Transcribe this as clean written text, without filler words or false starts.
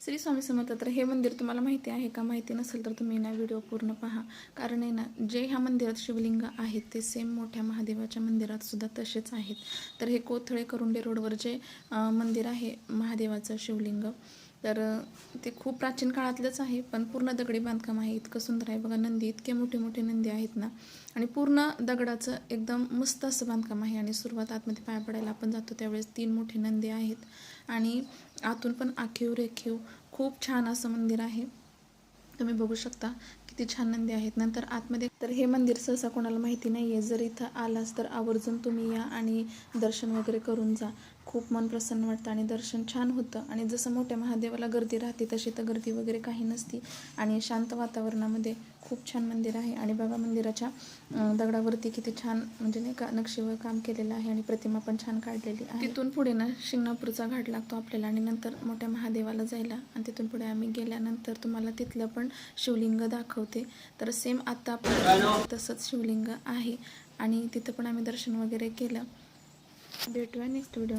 श्री स्वामी समर्थ. तर हे मंदिर तुम्हाला माहिती आहे का? माहिती नसेल तर तुम्ही ना व्हिडिओ पूर्ण पहा. कारण आहे ना, जे ह्या मंदिरात शिवलिंग आहेत ते सेम मोठ्या महादेवाच्या मंदिरात सुद्धा तसेच आहेत. तर हे कोथळे करुंडे रोडवर जे मंदिर आहे महादेवाचं शिवलिंग, तर ते खूप प्राचीन काळातलंच आहे, पण पूर्ण दगडी बांधकाम आहे. इतकं सुंदर आहे बघा. नंदी, इतके मोठे मोठे नंदी आहेत ना, आणि पूर्ण दगडाचं एकदम मस्त असं बांधकाम आहे. आणि सुरुवात आतमध्ये पाया पडायला आपण जातो त्यावेळेस 3 मोठे नंदी आहेत. आणि आतून पण आखीव रेखीव खूप छान असं मंदिर आहे. तुम्ही बघू शकता किती छान नंदी आहेत. नंतर आतमध्ये तर हे मंदिर सहसा कोणाला माहिती नाही आहे. जर इथं आलास तर आवर्जून तुम्ही या आणि दर्शन वगैरे करून जा. खूप मन प्रसन्न वाटतं आणि दर्शन छान होतं. आणि जसं मोठ्या महादेवाला गर्दी राहते तशी तर गर्दी वगैरे काही नसती. आणि शांत वातावरणामध्ये खूप छान मंदिर आहे. आणि बघा मंदिराच्या दगडावरती किती छान म्हणजे नाही का नक्षीवर काम केलेलं आहे. आणि प्रतिमा पण छान काढलेली आहे. तिथून पुढे ना शिंगणापूरचा घाट लागतो आपल्याला, आणि नंतर मोठ्या महादेवाला जायला. आणि तिथून पुढे आम्ही गेल्यानंतर तुम्हाला तिथलं पण शिवलिंग दाखवते. तर सेम आता आपण तसंच शिवलिंग आहे. आणि तिथं पण आम्ही दर्शन वगैरे केलं. भेटूया नेक्स्ट व्हिडिओ.